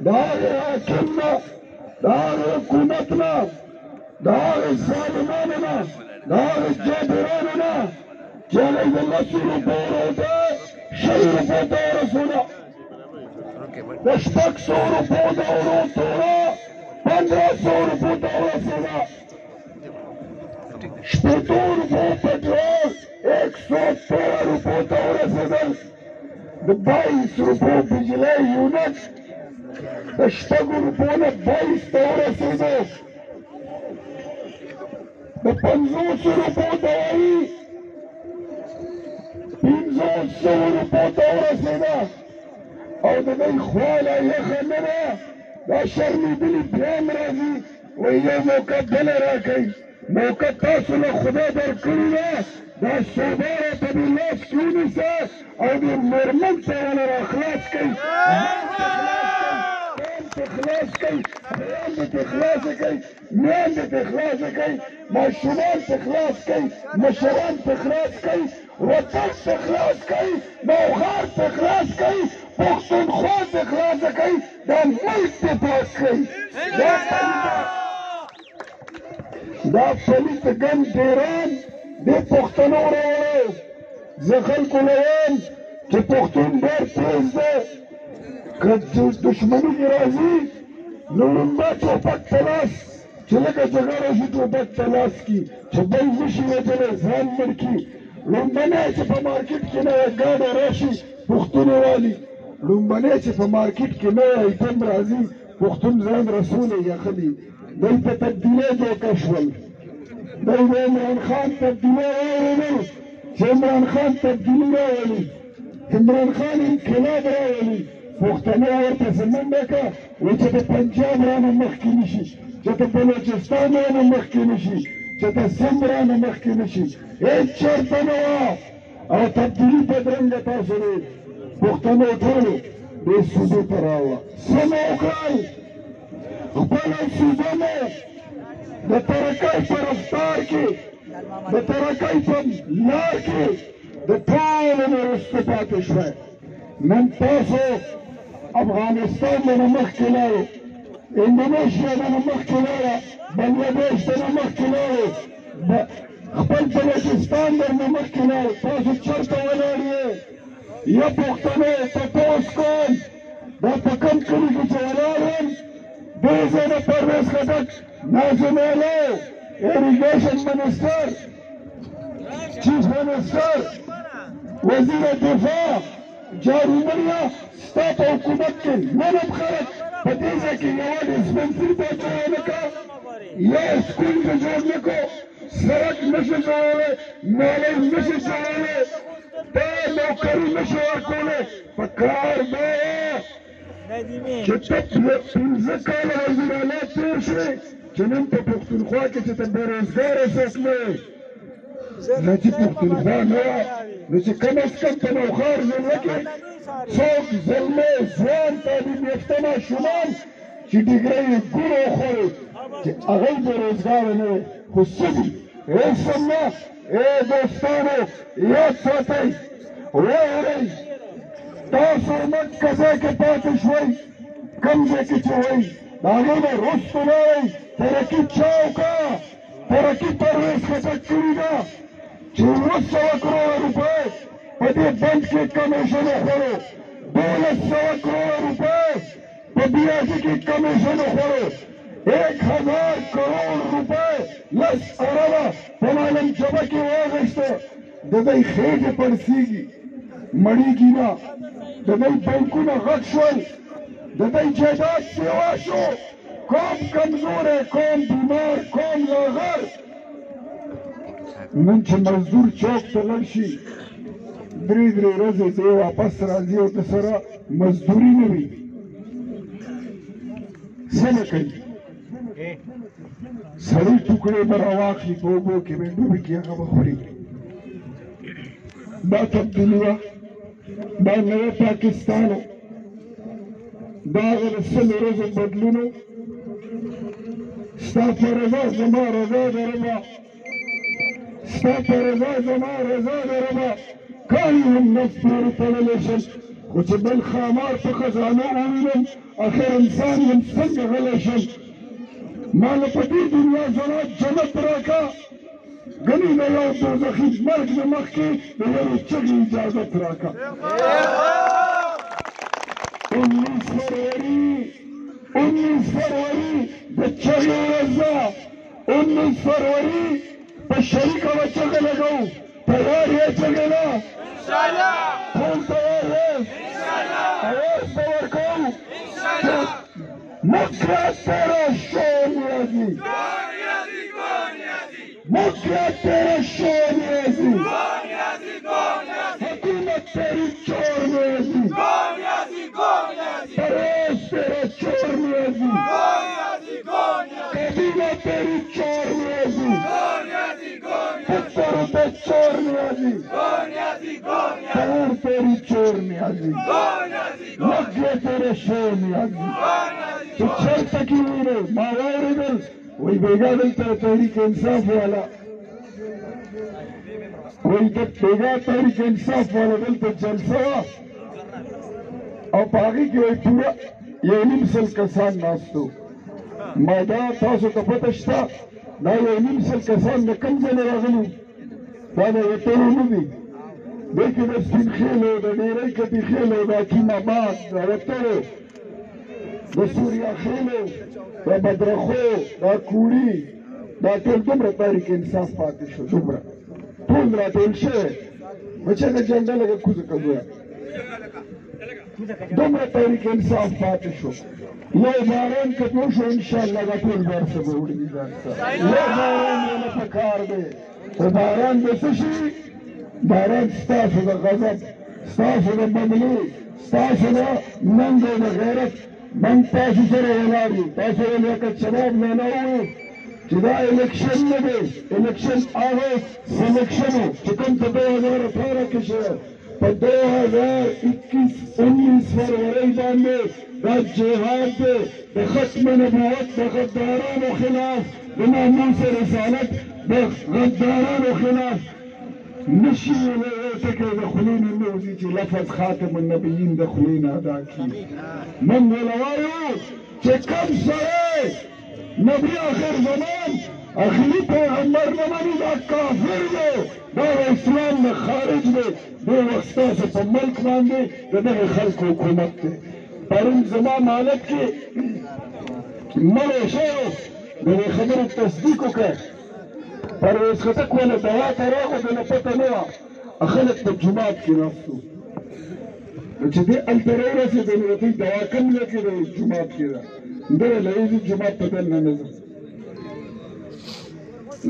دا حاکم نه، دا حکومت نه، دا ظالمانو نه، دا جابرانو نه چې هغوی د 10 روپو روژه 100 روپو ته ورسوله، د 600 روپو د اورو توره 1500 روپو ته ورسوله، 80 روپو پټرول 113 روپو ته ورسېدل، د 22 روپو بجلی یونټ د 6 روپو نه 22 ته ورسېدو، د 50 روپو دوایي 500 روپو ته ورسېده او د دوی خواله یخه نه ده، دا شرمېدلي بیا هم راځي وایي یو موقع بله راکئ، موقع تاسو له خدای درکړې ده، دا سودا راته دې لاس کې ونیسه او دې مېرمن ته ونه راخلاص کړئ، خلاص کړئ، بیان دې خلاصه کړئ، میندې دې خلاصه کړئ، ماشومان دې خلاص کړئ، مشران دې خلاص کړئ، وطن دې خلاص کړئ، نوغار دې خلاص کړئ، پښتونخوا دې خلاصه کړئ، دا ملک دې پاک کړئ. دا پلیت ګند ډیران دې پښتنو راوړی، زه خلکو له وایم چې پښتون ډېر تېز دی، که دشمني کې راځي نو لومبه ټوپک په لاس چې لکه جګړه راشي ټوپک په لاس کي چې بل نشي وژلی ځان مړ کي، لومبنی چې په مارکېټ کې نوی ګاډی راشي پښتون یې والي، لومبنی چې په مارکېټ کې نوی ایټم راځي پښتون ځان رسول یې یخلي، دوی په تبدیلۍ دوکه شول، دوی د عمران خان تبدیلۍ راوړلو چې عمران خان تبدیلي راولي، عمران خان انقلاب راولي، پښتنو ورته منډه کړه وایي چې د پنجاب رانه مخکې نه شي، چې د بلوچستان رانه مخکې نه شي، چې د سند رانه مخکې نه شي، هېڅ چېرته نه وه او تبدیلي بدرنګه تاسو د پښتنو ټولو دې صوبې ته راوړه، څه مو وکړل؟ خپله صوبه مو د ترقۍ په رفتار کې، د ترقۍ په لار کې د ټولو نه وروسته پاتې شوی. نن تاسو افغانستان نه مخکې لاړو، اندونیشیا نه مخکې لاړه، بنګلادیش نه مخکې لاړو، خپل بلوچستان نه مخکې لاړو، تاسو چېرته ولاړ یې؟ یا پښتنو تپوس کوم دا په کوم کلي کې چې ولاړ یم دې ځای نه پرویز خټک، ناظم اعلی، اریګیشن منسټر، چیف منسټر، وزیر دفاع، جارومریا ستا په حکومت کې نن هم خلک په دې ځای کې یوه ډسپنسري ته جوړه نه کړه، یو سکول ته جوړ نه کړو، سړک نشي جوړولی، نالۍ نشي جوړولی، دا نوکري نشي ورکولی، په کار دا چې ته 15 کاله وزیر اعلی تېر شوې چې نن په پښتونخوا کې چې ته بېروزګاره څوک نه یې، نه چې پښتونخوا نه وه نو چې کم از کم په نوښار ضلع کې څوک زلمی ځوان تعلیم یافته ماشومان چې ډیګرۍ یې ګوڼه وخوړې چې هغوی بېروزګاره نه وي، خو څه دي هېڅ هم نه. ای دوستانو یاد ساتئ، واورئ تاسو مکه ځای کې پاتې شوئ، کوم ځای کې چې وایي د هغې نه وروسته لاړئ، ترقي چا وکړه؟ ترقي پرویز خټک کړې ده چې 200 کروڑه روپۍ په دې بند کې کمیشن وخوړو، 1200 کروڑه روپۍ په بیاځي کې کمیشن وخوړو، 1000 کروڑ روپۍ 10 اربه په معلم جبه کې واغېسته، د دوی خېټې پړسېږي مړېږي نه، د دوی بانکونه غټ شول، د دوی جایداد سیوا شو، قوم کمزوری، قوم بیمار، قوم لاغر. نن چې مزدور چوک ته لاړ شي 3 ورځې ته یې واپس راځي او د سره مزدوري نه وي، څه نه کوي؟ سړی ټوکړې به راواخلي په اوبو کې به ډوبې کړي، هغه به خوري. دا تبدیلي وه، دا نوی پاکستان و، دا هغه د 100 ورځو بدلون و. ستا په رضا زما رضا درمه، ستا په رضا زما رضا درمه، کاڼي هم نفس پورې تړلی شم، خو چې بل ښامار په خزانه ووینم اخر انسان یم څنګه غلی شم ما له په دې دنیا زړه جنت راکړه ګنې د یو دوزخي مرګ نه مخکې د یوې چغې اجازت راکړه 19 فروری د چغې ورځ ده 19 فروری په شریکه به چغې لګوو تیار یې چغې ده ټول تیار یې اواز به ورکوو موږ را تېره شو نیازي موږ را تېره شو نیازي حکومت تېری چور نیازي پرویز تیرا چور نیازی کابینه تیری چور نیازی پتر ته چور نیازی پور تیری چور نیازی مکه تیرے شور نیازی تو چرته کی وینه ما واوریدل وی بیگا دلته تحریک انصاف والا وی بیگا تحریک انصاف والا دلته جلسه وه او په هغې کې وایي پوره 1.5 کسان ناست وو ما دا تاسو ته پته شته دا 1.5 کسان د کوم ځای نه راغلي دا د وتلو نه دي دې کې د سپین خیلو د ډېرۍ کټي خیلو د حکیم آباد د وتلو د سوریا خیلو د بدرخو دا کوړي دا ټول دومره تاریخ انصاف پاتې شو دومره ټول راټول شوی بچه د جنډه لږه کوزه کوزه دومره تاریخ انصاف پاتې شو یو باران کتو شو انشاءالله دا ټول برسه به وړي ځان سره یو باران یې نه پکار دی خو باران به څه شي باران ستاسو د غضب ستاسو د بدلې ستاسو د ننګ او د غیرت موږ تاسو سره ولاړ یو تاسو ویل لکه شباب نه نه وویل چې دا الیکشن نه دی الیکشن هغه سلیکشن و چې کوم په 2018 کې شوی په 2021 فروری باندې دا جهاد دی د ختم نبوت د غدارانو خلاف د ناموس رسالت د غدارانو خلاف نشي ویلی یو ټکی د خولې نه نه وځي چې لفظ خاتم النبیین د خولې نه ادا کړي موږ ویله وایو چې کوم سړی نبی آخر زمان اخری پیغمبر نه مني دا کافر دی دا اسلام نه خارج دی دې وخت ستاسو په ملک باندې د دغه خلکو حکومت دی پرون زما مالک کې مړی شوی د دې خبرو تصدیق وکړ پرویز خټک ونه دوا ته راغو د نه پته نه وه خلک په جومات کې ناست وو نو چې دې هلته راورسېدو نو دوی دوا کوم ځای کې د جومات کې ده دغه لویزي جومات ته دننه نه ځم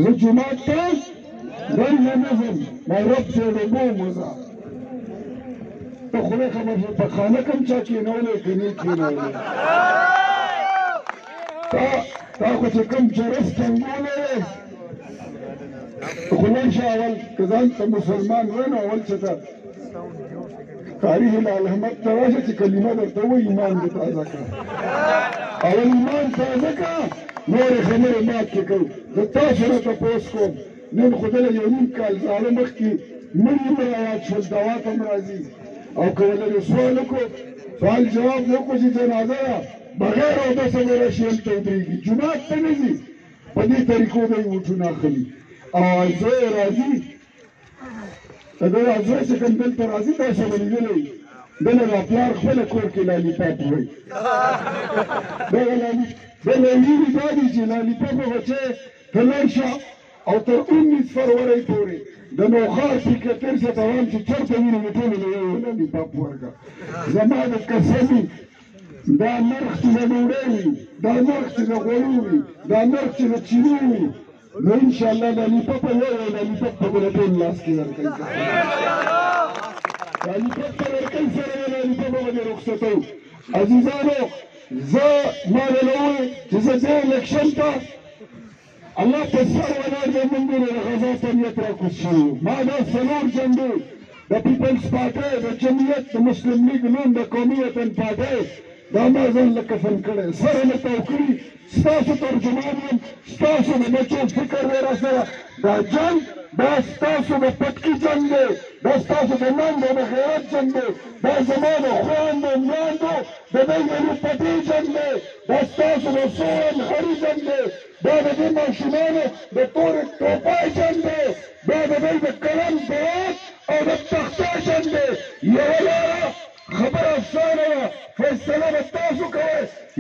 زه جومات ته دننه نه ځم ما رب جوړوم وځه ته خدای خبر شو په خانه کوم چا کېنولی که نه کېنولی تا خو چې کوم چرس ټنګولی دی خدای شه اول که ځان ته مسلمان وی نو اول چې ته قاري هلال احمد ته راشه چې کلمه درته ووایي ایمان دې تازه کړه اول ایمان تازه کړه نورې خبرې مات کې کوو زه تاسو نه تپوس کوم نن خو دله یو نیم کال زاړه مخکې مړي هم رایاد شول دوا ته هم راځي او که ولې سوال وکړو سوال جواب یې وکړو چې جنازه ده بغیر اودسه به راشي هلته ودرېږي جومات ته نه ځي په دې طریقو به یې وټونه اخلي او زوی راځي د ده زوی چې کوم دلته راځي تاسو به لیدلی دله دا پلار خپله کور کې لالیپاپ وایي دله ویلي دا دي چې لالیپاپ به بچی ته لاړ شه او تر 19 فروری پورې د نوخار سکرټر څخه ته وایم چې چېرته وینې مې ټولو له یو لالیپاپ ورکړه زما د قسمي دا نرخ چې د ډوډۍ وي دا نرخ چې د غوړو وي دا نرخ چې د چینو وي نو انشاءالله لالیپاپ یو لالیپاپ په بله ټول لاس کې ورکوي لالیپاپ ته ورکوي سره یو لالیپاپ به دې رخصتوو عزیزانو زه ما ویله ووایي چې زه دې الیکشن ته الله په سر ولاړ دی موږ د غزا په نیت راکوز شوي ما دا څلور جنډې د پیپلز پارټۍ د جمعیت د مسلم لیګ نون د قومي وطن پارټۍ دا ما ځان له کفن کړی سره مې تاو کړي ستاسو ترجمان یم ستاسو د بچو فکر دی راسره دا جنګ دا ستاسو د پټکي جنګ دی دا ستاسو د ننګ او د غیرت جنګ دی دا زما د خویندو میندو د دې ولي پټي جنګ دی دا ستاسو د سون هري جنګ دی دا د دې ماشومانو د تورې ټوپای جنګ دی دا د دې د قلم دوات او د تخته جنګ دی یوه لاره خبره افسانه ده فیصله به تاسو کوئ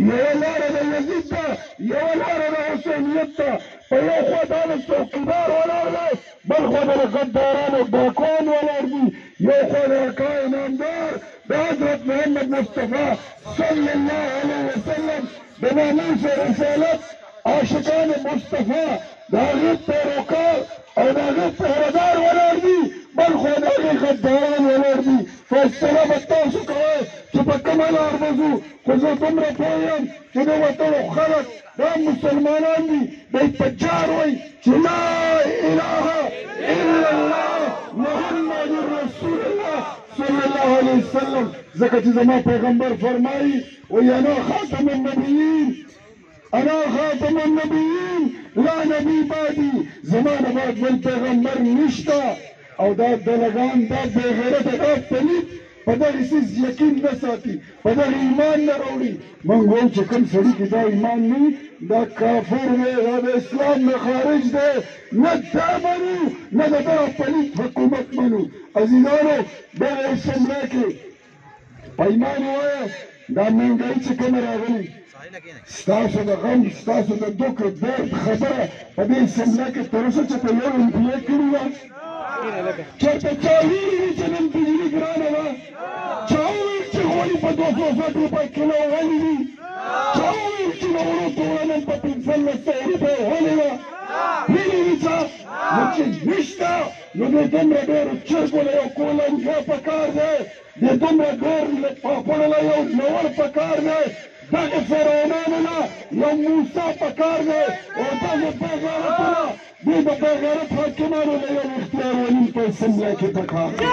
یوه لاره د یزید ده یوه لاره د حسینیت ده په یو خوا دا د څوکیدار ولاړ دی بل خوا د غدارانو ډاکوان ولاړ دي یو خوا د حقای نامدار د حضرت محمد مصطفی صلی الله علیه وسلم د ناموس رسالت عاشقان مصطفی د هغې پیروکار او د هغې پهرهدار ولاړ دي بل خوا د هغې غداران ولاړ دي فیصله به تاسو کوئ چې په کومه لار به ځو خو زه دومره پوه یم چې د وطنو خلک دا مسلمانان دي دی په جار وایي چې لا اله الا الله محمد رسول الله صلی الله علیه وسلم ځکه چې زما پیغمبر فرمایي وایي انا خاتم النبیین انا خاتم النبیین لا نبی بعدي زما نه بعد بل پیغمبر نشته او دا دلګان دا بې غیرته دا پلید په دغې څیز یقین نه ساتي په دغې ایمان نه راوړي موږ وایو چې کوم سړي کې دا ایمان نه وي دا کافر دی دا د اسلام نه خارج دی نه دا منو نه د دغه پلید حکومت منو عزیزانو دغه اسمبلی کې په ایمان ووایه دا مهنګایي چې کومه راغلې ستاسو د غم ستاسو د دوک درد خبره په دې اسمبلی کې تر اوسه چې په یو امپلی کړې وه چېرته چا ویلي چې نن بجلي ګرانه ده چا وویل چې غوړي په 260 روپۍ کیلو غلي دي چا وویل چې د وړو توره نن په 1500 روپۍ غلې ده ویلي دي چا نو چې نشته نو دې دومره ډېرو چرګو له یو کولنګا پکار دی دې دومره ډېر پاپړو له یو نور پکار دی دغه فرعونانو نه یو موسی پکار دی او دغه بېغیرتونه دې د بېغیرت حاکمانو له یو اختیار ولي په اسمبلی کې پکار دی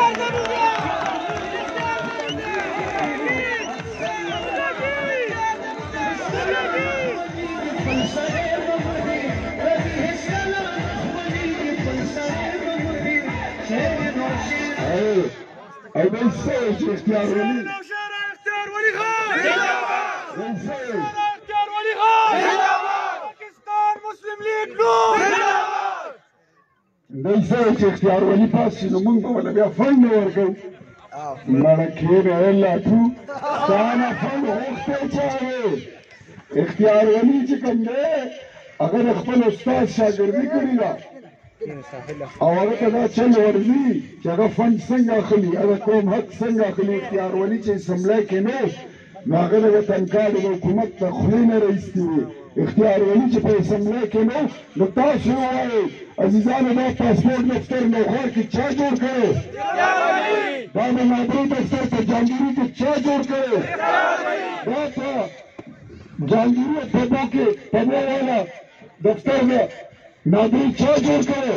او بل څه چې اختیار ولي اختیار ولي خان اختیار ولي خان پاکستان مسلم لیگ نور دی څه چې اختیار ولي پاس شي نو موږ به ورله بیا فنډ نه ورکوو مړه کښېنه لاټو تا نه فنډ غوښتی چا دی اختیار ولي چې کوم دی هغه د خپل استاد شاګردي کړې ده او هغه ته دا چل ورځي چې هغه فنډ څنګه اخلي هغه قوم حق څنګه اخلي اختیار ولي چې اسمبلی کې نه نو هغه د وطنکار د حکومت ته خولې نه راایستې وې اختیار ولي چې په اسمبلی کې نه نو تاسو ووایئ عزیزانو دا پاسپورټ دفتر نوخار کې چا جوړ کړی دا د نادري دفتر په جهانګیري کې چا جوړ کړی دا په جهانګیري پبو کې پبو والا دفتر ده نادري چا جوړ کړی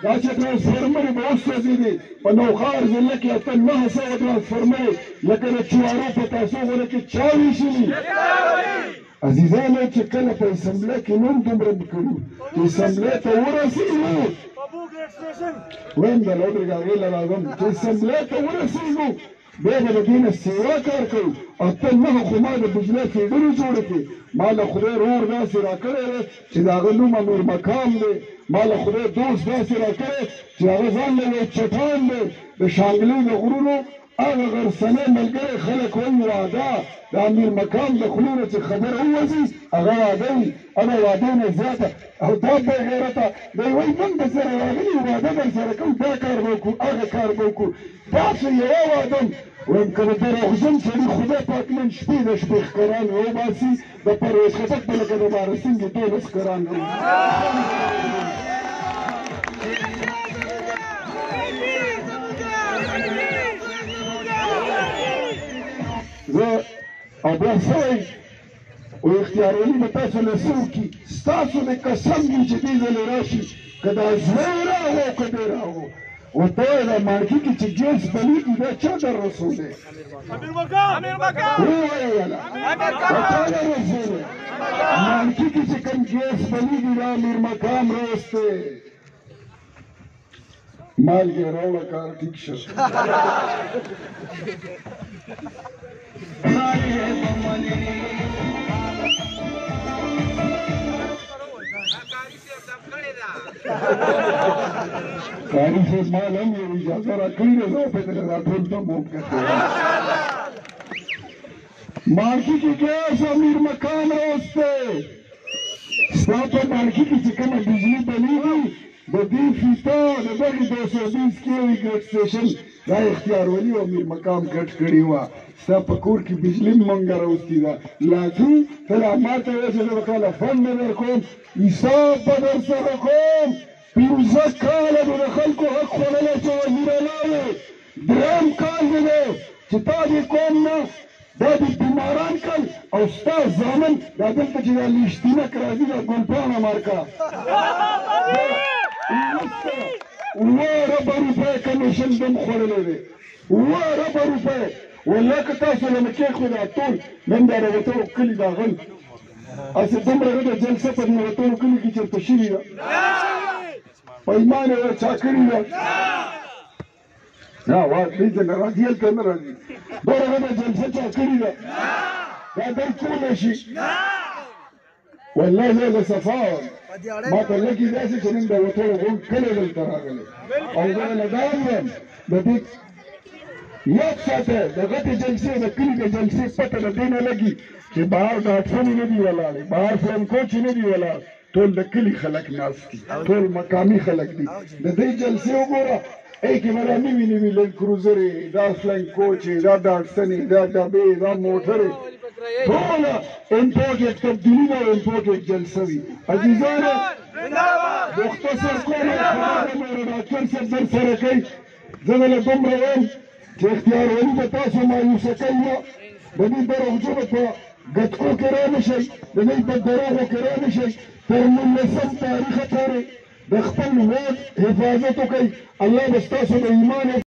دا چې ټرانسفارمرې به وسوځېدې په نوخار ضلع کې 900 ټرانسفارمرې لکه د چوارو په تاسو غوره کې چا ویشلي عزیزانو چې کله په اسمبلی کې نوم دومره کړو چې اسمبلی ته ورسېږو ویم د لوډرګ هغې له راځم چې اسمبلی ته ورسېږو بیا به د دې نه سیوا کار کوو او تل نه خو ما د بجلۍ فیډرې جوړې کړې ما له خدای رور داسې راکړی دی چې د هغه نوم امیر مقام دی ما له خدای دوست داسې راکړی چې هغه ځان له یو چټان دی د شانګلې د غرونو هغه غرسنی ملګری خلک وایي واده د امیر مقام د خولې نه چې خبره ووځي هغه واده وي هغه واده نه زیاته او دا بې غیرته دی وایي موږ درسره راغلي واده درسره کوو دا کار به وکړو هغه کار به وکړو تاسو یوه واده ویم که د دروغجن سړي خدای پاک نن شپې د شپې ښکران وباسي د پرویز خټک به لکه د بارسنګې 12 ښکران زه او بیا څه وایي و اختیار ولي به تاسو له څه وکړي ستاسو د قسم وي چې دې ځلې راشي که دا زړه یې راغو او که دې راغو ورته وایه دا مارکي کې چې ګیس بلیږي دا چا در رسولی ووایه یله دا چا در رسولی مارکي کې چې کوم ګیس بلیږي دا امیر مقام راوستی مالګې راوړه کار ټیک شه قاری صاحب مال هم یو اجازه راکړې ده زه په دې راټول ته موقع مارکی کې ګیس امیر مقام راوستی ستا په مارکی کې چې کومه بجلي بلیږي د دې فیتا د دغې 220 کیوي ګریډ سټیشن دا اختیار ولي او امیر مقام ګډ کړې وه ستا په کور کې بجلي هم مونږه راوستې ده لا ځو ته لا ماته وایې چې زه به کله فن نه در کوم حساب به در سره کوم 15 کاله به د خلکو حق خوړلی چې وزیر الله وې درېیم کال مې دی چې تا دې قوم نه دا دې بیماران کړل او ستا زامن دا دلته چې دا لیشتینک راځي دا ګلپاڼه مارکه 9 اربه روپۍ کمیشن دم خوړلی دی 9 اربه روپۍ والله که تاسو له مې کېښوده ټول نن دا د وتلو کلي دا غل هسې دومره غټه جلسه په دې وتلو کلي کې چېرته شوي ده پیمان یې چا کړې ده نه واقعي څنګه راځي هلته نه راځي دومره غټه جلسه چا کړې ده دا در کولی شي والله زه د صفا وم ما ته لږې داسې چې نن د وتلو غونډ کلی دلته راغلی او زه له دا ویم د دې یاد ساته د غټې جلسې د کلي د جلسې پته د دې نه لګي چې بهر ډاکټرونه نه دي ولاړې بهر فلمکوچې نه دي ولاړ ټول د کلي خلک ناست دي ټول مقامي خلک دي د دې جلسې وګوره ای کې به دا نوي نوي لینډ کروزرې دا فلمکوچې دا ډاټسنې دا ډبې دا موټرې ټوله امپورټډ تبدیلونه او امپورټډ جلسه وي عزیزانو مختصر کومه خبره مې ډاکټر صاحب در سره کوي زه دله دومره وایم چې اختیار ولي به تاسو مایوسه کوي نه د دې دروغجنو په ګټکو کې را نه شئ د دې په دروغو کې را نه شئ تر 19 تاریخه پورې د خپل واک حفاظت وکړئ الله به ستاسو د ایمان